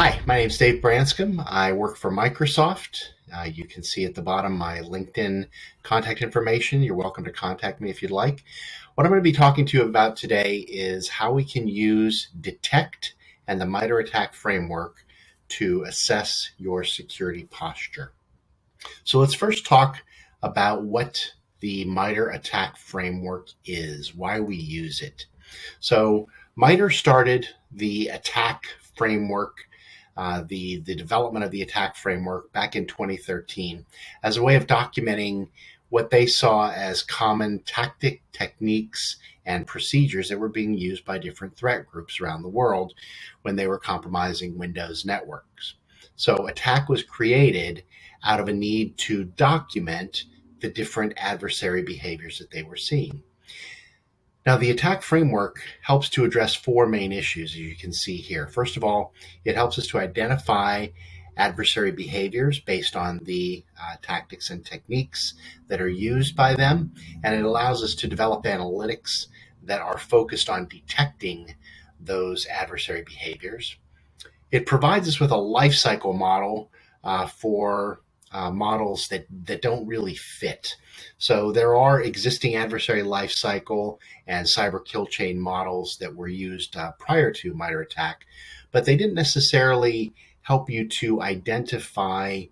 Hi, my name is Dave Branscome. I work for Microsoft. You can see at the bottom my LinkedIn contact information. You're welcome to contact me if you'd like. What I'm going to be talking to you about today is how we can use DeTTECT and the MITRE ATT&CK Framework to assess your security posture. So let's first talk about what the MITRE ATT&CK Framework is, why we use it. So MITRE started the ATT&CK framework, the development of the ATT&CK framework back in 2013 as a way of documenting what they saw as common tactic, techniques, and procedures that were being used by different threat groups around the world when they were compromising Windows networks. So ATT&CK was created out of a need to document the different adversary behaviors that they were seeing. Now, the ATT&CK framework helps to address four main issues, as you can see here. First of all, it helps us to identify adversary behaviors based on the tactics and techniques that are used by them, and it allows us to develop analytics that are focused on detecting those adversary behaviors. It provides us with a lifecycle model for models that don't really fit. So there are existing adversary lifecycle and cyber kill chain models that were used prior to MITRE ATT&CK, but they didn't necessarily help you to identify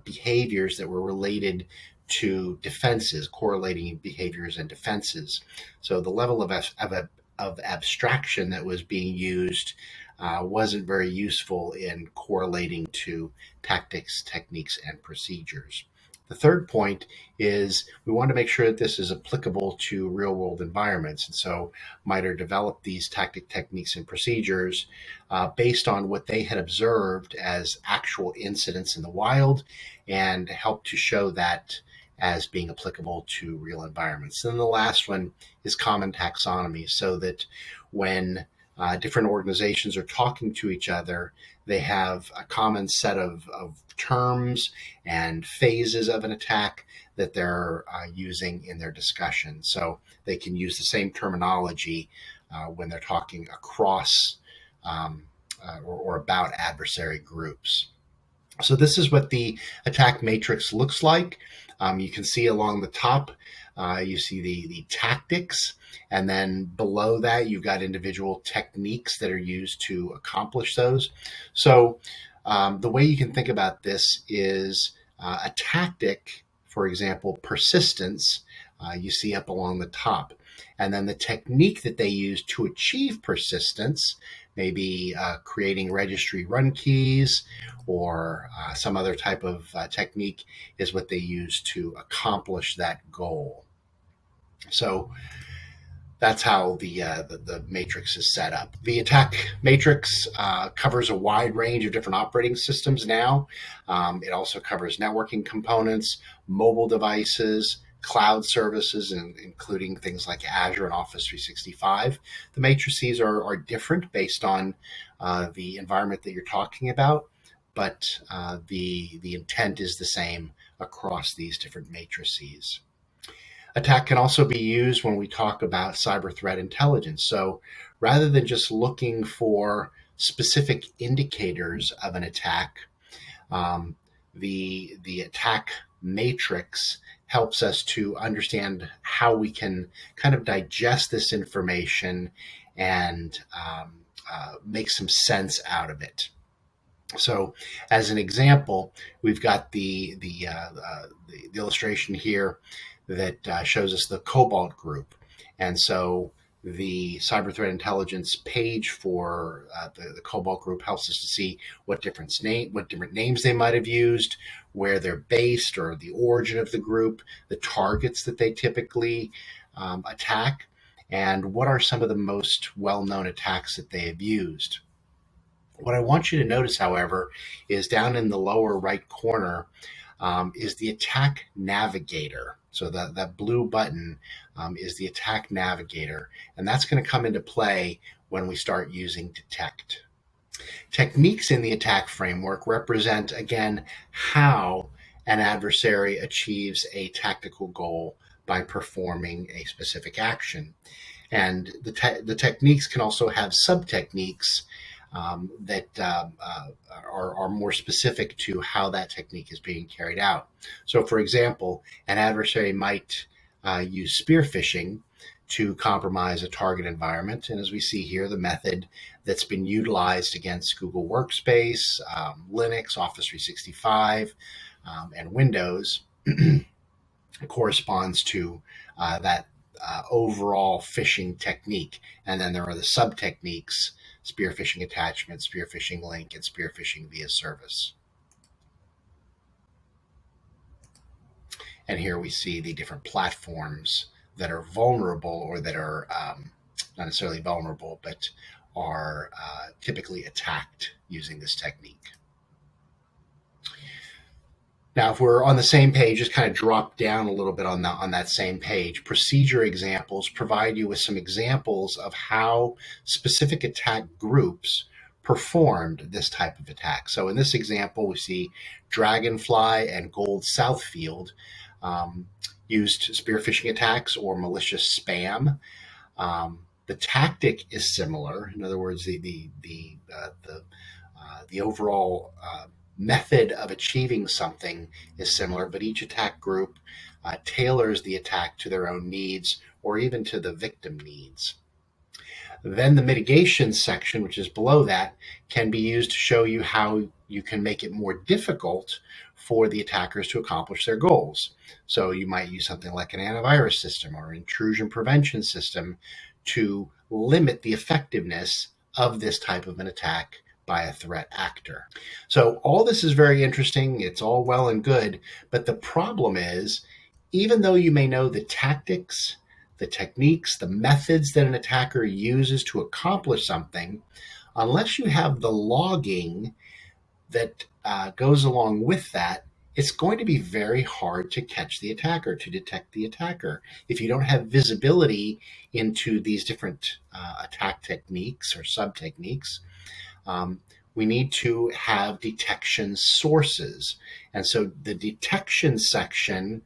behaviors that were related to defenses, correlating behaviors and defenses. So the level of abstraction that was being used wasn't very useful in correlating to tactics, techniques, and procedures. The third point is we want to make sure that this is applicable to real-world environments. And so MITRE developed these tactic, techniques, and procedures based on what they had observed as actual incidents in the wild and helped to show that as being applicable to real environments. And then the last one is common taxonomy, so that when different organizations are talking to each other, they have a common set of terms and phases of an attack that they're using in their discussion. So they can use the same terminology when they're talking across or about adversary groups. So this is what the ATT&CK Matrix looks like. You can see along the top, you see the tactics, and then below that, you've got individual techniques that are used to accomplish those. So the way you can think about this is a tactic, for example, persistence, you see up along the top. And then the technique that they use to achieve persistence, maybe creating registry run keys or some other type of technique, is what they use to accomplish that goal. So that's how the matrix is set up. The ATT&CK Matrix covers a wide range of different operating systems now. It also covers networking components, mobile devices, cloud services, including things like Azure and Office 365. The matrices are different based on the environment that you're talking about, but the intent is the same across these different matrices. ATT&CK can also be used when we talk about cyber threat intelligence. So rather than just looking for specific indicators of an attack, the ATT&CK Matrix helps us to understand how we can kind of digest this information and make some sense out of it. So as an example, we've got the illustration here that shows us the Cobalt group. And so the cyber threat intelligence page for the Cobalt group helps us to see what different names they might have used, where they're based or the origin of the group, the targets that they typically attack, and what are some of the most well-known attacks that they have used. What I want you to notice, however, is down in the lower right corner is the ATT&CK Navigator. So that blue button is the ATT&CK Navigator, and that's going to come into play when we start using DeTTECT. Techniques in the ATT&CK framework represent, again, how an adversary achieves a tactical goal by performing a specific action. And the techniques can also have sub-techniques that are more specific to how that technique is being carried out. So, for example, an adversary might use spear phishing to compromise a target environment. And as we see here, the method that's been utilized against Google Workspace, Linux, Office 365, and Windows corresponds to that overall phishing technique. And then there are the sub-techniques: spear phishing attachment, spear phishing link, and spear phishing via service. And here we see the different platforms that are vulnerable, or that are not necessarily vulnerable, but are typically attacked using this technique. Now, if we're on the same page, just kind of drop down a little bit on that same page. Procedure examples provide you with some examples of how specific attack groups performed this type of attack. So in this example, we see Dragonfly and Gold Southfield used spear phishing attacks or malicious spam. The tactic is similar. In other words, the overall method of achieving something is similar, but each attack group tailors the attack to their own needs, or even to the victim needs. Then the mitigation section, which is below that, can be used to show you how you can make it more difficult for the attackers to accomplish their goals. So you might use something like an antivirus system or intrusion prevention system to limit the effectiveness of this type of an attack by a threat actor. So all this is very interesting. It's all well and good, but the problem is, even though you may know the tactics, the techniques, the methods that an attacker uses to accomplish something, unless you have the logging that goes along with that, it's going to be very hard to catch the attacker, to detect the attacker. If you don't have visibility into these different attack techniques or sub-techniques, we need to have detection sources. And so the detection section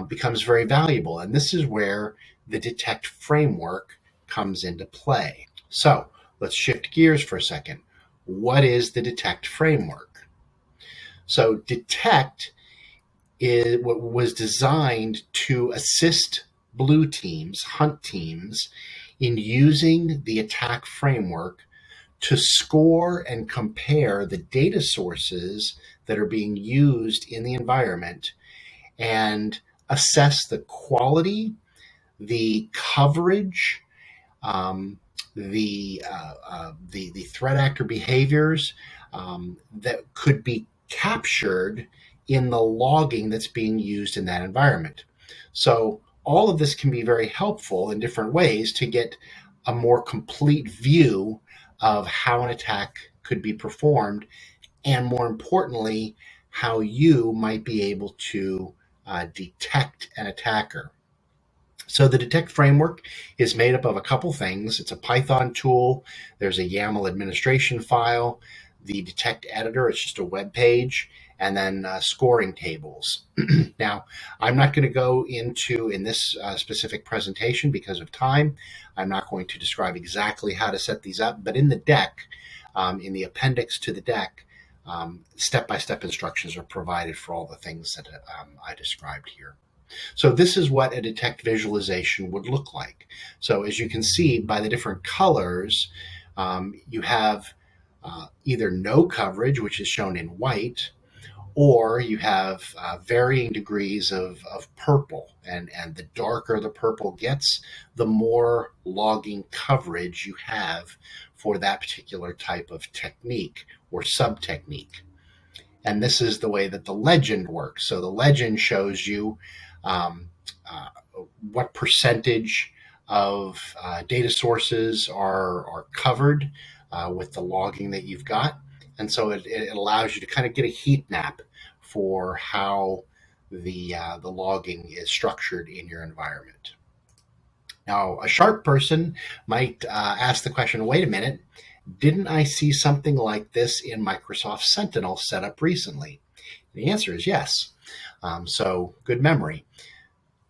becomes very valuable. And this is where the DeTTECT framework comes into play. So let's shift gears for a second. What is the DeTTECT framework? So DeTTECT is what was designed to assist blue teams, hunt teams, in using the attack framework to score and compare the data sources that are being used in the environment and assess the quality, the coverage, the threat actor behaviors that could be captured in the logging that's being used in that environment. So all of this can be very helpful in different ways to get a more complete view of how an attack could be performed, and more importantly, how you might be able to detect an attacker. So the DeTTECT framework is made up of a couple things. It's a Python tool. There's a YAML administration file, the DeTTECT editor, it's just a web page, and then scoring tables. Now, I'm not going to go into, in this specific presentation because of time, I'm not going to describe exactly how to set these up, but in the deck, in the appendix to the deck, step-by-step instructions are provided for all the things that I described here. So this is what a DeTTECT visualization would look like. So as you can see by the different colors, you have either no coverage, which is shown in white, or you have varying degrees of purple. And the darker the purple gets, the more logging coverage you have for that particular type of technique or sub-technique. And this is the way that the legend works. So the legend shows you what percentage of data sources are covered with the logging that you've got. And so it allows you to kind of get a heat map for how the logging is structured in your environment. Now, a sharp person might ask the question, wait a minute, didn't I see something like this in Microsoft Sentinel set up recently? The answer is yes. So good memory.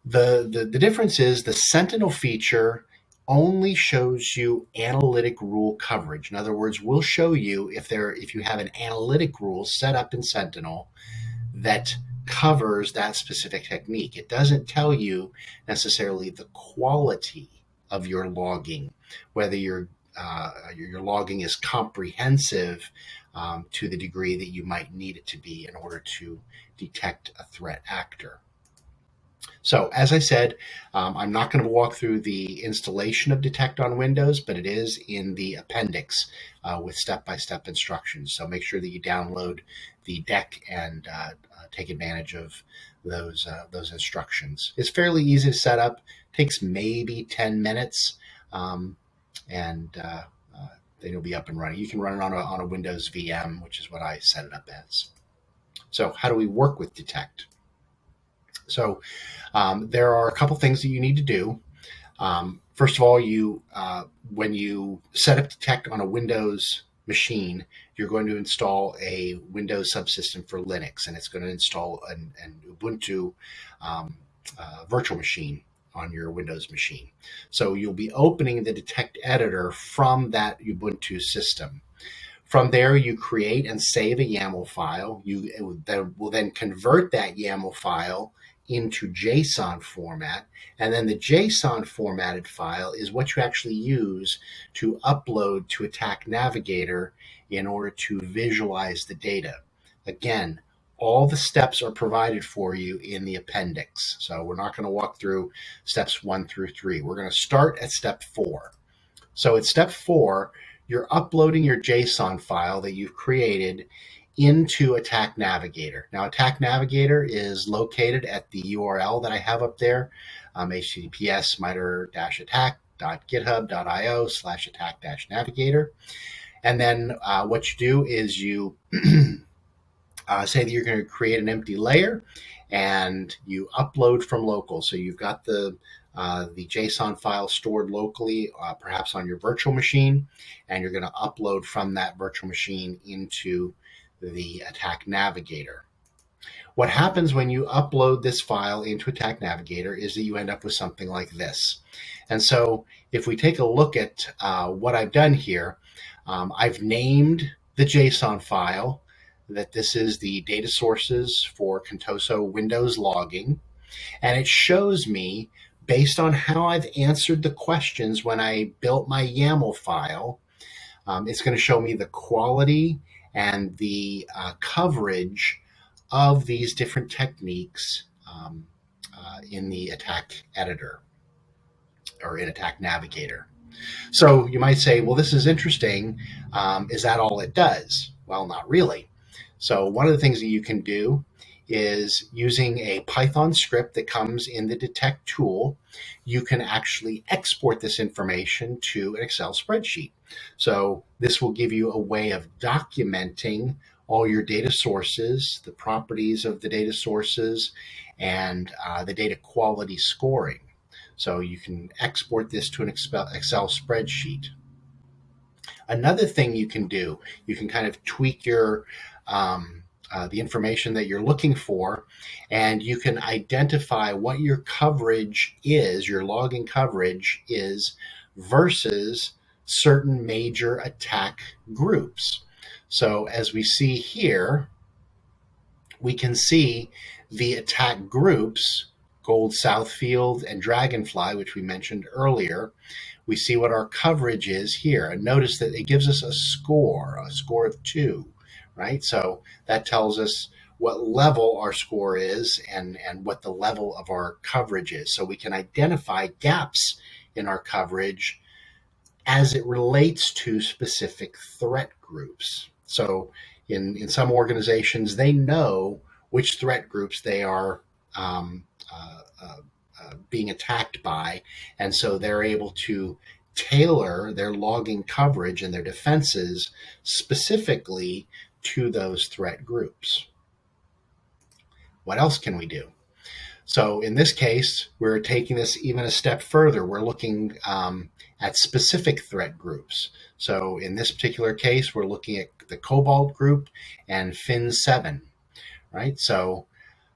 The difference is the Sentinel feature only shows you analytic rule coverage. In other words, we'll show you if you have an analytic rule set up in Sentinel that covers that specific technique. It doesn't tell you necessarily the quality of your logging, whether your logging is comprehensive to the degree that you might need it to be in order to detect a threat actor. So as I said, I'm not going to walk through the installation of DeTTECT on Windows, but it is in the appendix with step-by-step instructions. So make sure that you download the deck and take advantage of those instructions. It's fairly easy to set up. Takes maybe 10 minutes, and then you'll be up and running. You can run it on a Windows VM, which is what I set it up as. So how do we work with DeTTECT? So there are a couple things that you need to do. First of all, when you set up DeTTECT on a Windows machine, you're going to install a Windows subsystem for Linux, and it's going to install an Ubuntu virtual machine on your Windows machine. So you'll be opening the DeTTECT editor from that Ubuntu system. From there, you create and save a YAML file. You will then convert that YAML file into JSON format, and then the JSON formatted file is what you actually use to upload to ATT&CK Navigator in order to visualize the data. Again, all the steps are provided for you in the appendix, so we're not going to walk through steps 1 through 3. We're going to start at step 4. So at step 4, you're uploading your JSON file that you've created into ATT&CK Navigator. Now, ATT&CK Navigator is located at the URL that I have up there, https mitre-attack.github.io/attack-navigator. And then what you do is you say that you're going to create an empty layer, and you upload from local. So you've got the JSON file stored locally, perhaps on your virtual machine, and you're going to upload from that virtual machine into the ATT&CK Navigator. What happens when you upload this file into ATT&CK Navigator is that you end up with something like this. And so if we take a look at what I've done here, I've named the JSON file that this is the data sources for Contoso Windows logging, and it shows me, based on how I've answered the questions when I built my YAML file, it's going to show me the quality and the coverage of these different techniques in the ATT&CK editor or in ATT&CK Navigator. So you might say, well, this is interesting. Is that all it does? Well, not really. So one of the things that you can do is, using a Python script that comes in the DeTTECT tool, you can actually export this information to an Excel spreadsheet. So this will give you a way of documenting all your data sources, the properties of the data sources, and the data quality scoring. So you can export this to an Excel spreadsheet. Another thing you can do, you can kind of tweak your the information that you're looking for, and you can identify what your coverage is, your logging coverage is, versus certain major attack groups. So as we see here, we can see the attack groups, Gold Southfield and Dragonfly, which we mentioned earlier. We see what our coverage is here, and notice that it gives us a score of 2. Right? So that tells us what level our score is and what the level of our coverage is. So we can identify gaps in our coverage as it relates to specific threat groups. So in some organizations, they know which threat groups they are being attacked by, and so they're able to tailor their logging coverage and their defenses specifically to those threat groups. What else can we do? So in this case, we're taking this even a step further. We're looking at specific threat groups. So in this particular case, we're looking at the Cobalt group and Fin7, right? So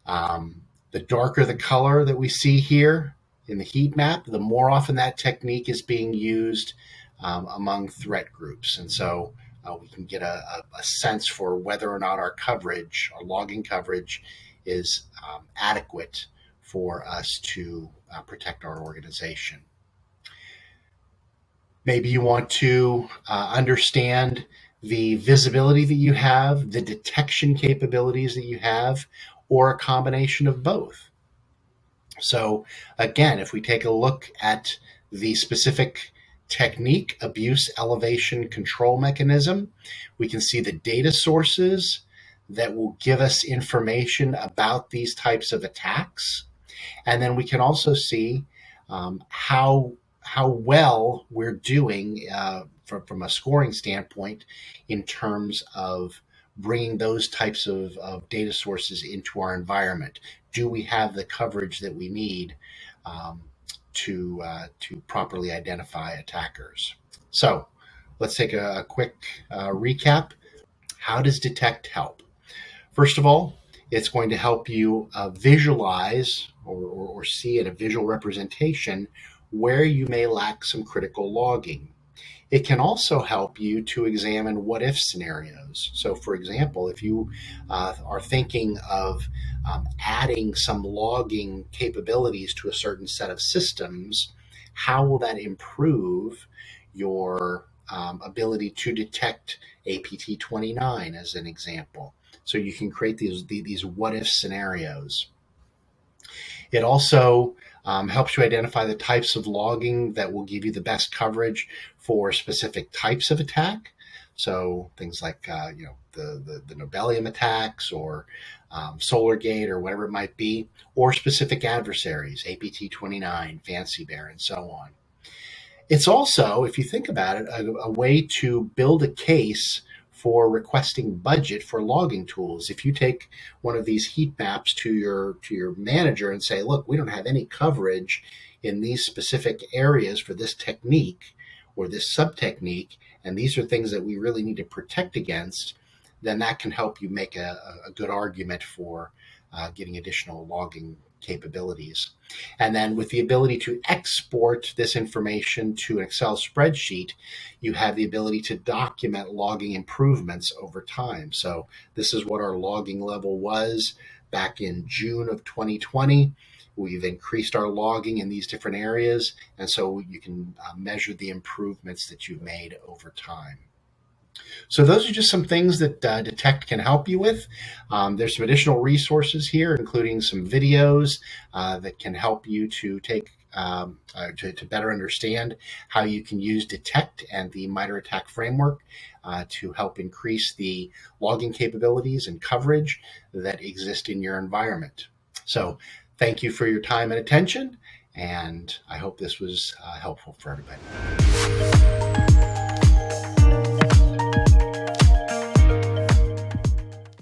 the darker the color that we see here in the heat map, the more often that technique is being used among threat groups. And so we can get a sense for whether or not our coverage, our logging coverage, is adequate for us to protect our organization. Maybe you want to understand the visibility that you have, the detection capabilities that you have, or a combination of both. So again, if we take a look at the specific technique, abuse elevation control mechanism, we can see the data sources that will give us information about these types of attacks. And then we can also see how well we're doing from a scoring standpoint in terms of bringing those types of data sources into our environment. Do we have the coverage that we need to properly identify attackers? So let's take a quick recap. How does DeTTECT help? First of all, it's going to help you visualize or see in a visual representation where you may lack some critical logging. It can also help you to examine what-if scenarios. So, for example, if you are thinking of adding some logging capabilities to a certain set of systems, how will that improve your ability to detect APT29 as an example? So you can create these what-if scenarios. It also helps you identify the types of logging that will give you the best coverage for specific types of attack. So things like the Nobelium attacks or Solorigate or whatever it might be, or specific adversaries, APT29, Fancy Bear, and so on. It's also, if you think about it, a way to build a case for requesting budget for logging tools. If you take one of these heat maps to your manager and say, look, we don't have any coverage in these specific areas for this technique or this sub-technique, and these are things that we really need to protect against, then that can help you make a good argument for getting additional logging capabilities. And then with the ability to export this information to an Excel spreadsheet, you have the ability to document logging improvements over time. So this is what our logging level was back in June of 2020. We've increased our logging in these different areas, and so you can measure the improvements that you've made over time. So those are just some things that DeTTECT can help you with. There's some additional resources here, including some videos that can help you to take to better understand how you can use DeTTECT and the MITRE ATT&CK Framework to help increase the logging capabilities and coverage that exist in your environment. So thank you for your time and attention, and I hope this was helpful for everybody.